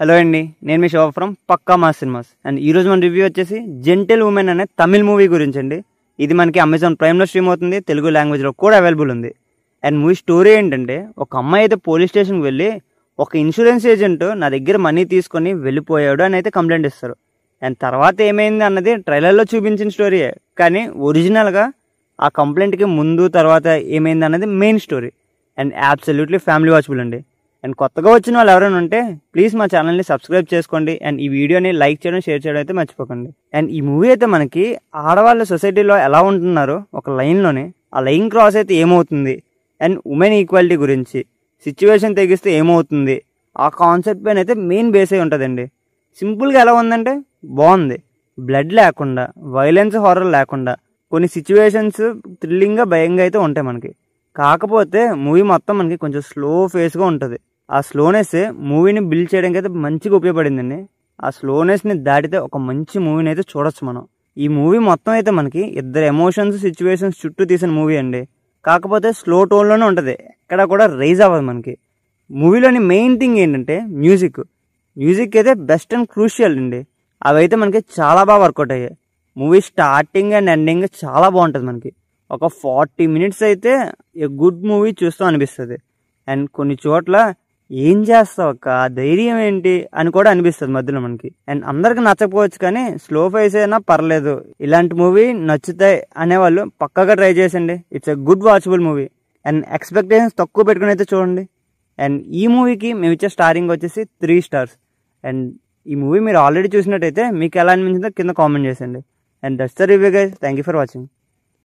Hello అండి, నేను మీ Shiva from Pakka Mass Cinemas. And ఈరోజు మన రివ్యూ వచ్చేసి జెంటిల్ ఉమెన్ అనే తమిళ్ మూవీ గురించి అండి. ఇది మనకి అమెజాన్ ప్రైమ్లో స్ట్రీమ్ అవుతుంది, తెలుగు లాంగ్వేజ్లో కూడా అవైలబుల్ ఉంది. అండ్ మూవీ స్టోరీ ఏంటంటే, ఒక అమ్మాయి అయితే పోలీస్ స్టేషన్కి వెళ్ళి ఒక ఇన్సూరెన్స్ ఏజెంట్ నా దగ్గర మనీ తీసుకొని వెళ్ళిపోయాడు అని అయితే కంప్లైంట్ ఇస్తారు. అండ్ తర్వాత ఏమైంది అన్నది ట్రైలర్లో చూపించిన స్టోరీయే, కానీ ఒరిజినల్గా ఆ కంప్లైంట్కి ముందు తర్వాత ఏమైంది అన్నది main story. And absolutely family watchable అండి. అండ్ కొత్తగా వచ్చిన వాళ్ళు ఎవరైనా ఉంటే ప్లీజ్ మా ఛానల్ని సబ్స్క్రైబ్ చేసుకోండి. అండ్ ఈ వీడియోని లైక్ చేయడం, షేర్ చేయడం అయితే మర్చిపోకండి. అండ్ ఈ మూవీ అయితే మనకి ఆడవాళ్ళ సొసైటీలో ఎలా ఉంటున్నారో ఒక లైన్లోనే, ఆ లైన్ క్రాస్ అయితే ఏమవుతుంది, అండ్ ఉమెన్ ఈక్వాలిటీ గురించి, సిచ్యువేషన్ తెగిస్తే ఏమవుతుంది, ఆ కాన్సెప్ట్ పైన అయితే మెయిన్ బేస్ అయి ఉంటుందండి. సింపుల్గా ఎలా ఉందంటే బాగుంది. బ్లడ్ లేకుండా, వైలెన్స్, హారర్ లేకుండా కొన్ని సిచ్యువేషన్స్ థ్రిల్లింగ్గా, భయంగా అయితే ఉంటాయి మనకి. కాకపోతే మూవీ మొత్తం మనకి కొంచెం స్లో ఫేస్గా ఉంటుంది. ఆ స్లోనెస్ మూవీని బిల్డ్ చేయడానికి అయితే మంచిగా ఉపయోగపడిందండి. ఆ స్లోనెస్ని దాటితే ఒక మంచి మూవీని అయితే చూడొచ్చు మనం. ఈ మూవీ మొత్తం అయితే మనకి ఇద్దరు ఎమోషన్స్, సిచ్యువేషన్స్ చుట్టూ తీసిన మూవీ అండి. కాకపోతే స్లో టోన్లోనే ఉంటుంది, ఎక్కడ కూడా రైజ్ అవ్వదు మనకి. మూవీలోని మెయిన్ థింగ్ ఏంటంటే మ్యూజిక్ అయితే బెస్ట్ అండ్ క్రూషియల్ అండి. అవైతే మనకి చాలా బాగా వర్కౌట్ అయ్యాయి. మూవీ స్టార్టింగ్ అండ్ ఎండింగ్ చాలా బాగుంటుంది మనకి. ఒక 40 minutes అయితే ఏ గుడ్ మూవీ చూస్తాం అనిపిస్తుంది. అండ్ కొన్ని చోట్ల ఏం చేస్తావు అక్క, ధైర్యం ఏంటి అని కూడా అనిపిస్తుంది మధ్యలో మనకి. అండ్ అందరికి నచ్చకపోవచ్చు, కానీ స్లో ఫేస్ అయినా పర్లేదు, ఇలాంటి మూవీ నచ్చుతాయి అనేవాళ్ళు పక్కాగా ట్రై చేసండి. It's a good watchable movie. And expectations తక్కువ పెట్టుకుని అయితే చూడండి. అండ్ ఈ మూవీకి మేము ఇచ్చే స్టారింగ్ వచ్చేసి 3 stars. అండ్ ఈ మూవీ మీరు ఆల్రెడీ చూసినట్టయితే మీకు ఎలా అనిపించిందో కింద కామెంట్ చేసండి. And that's the review guys. Thank you for watching.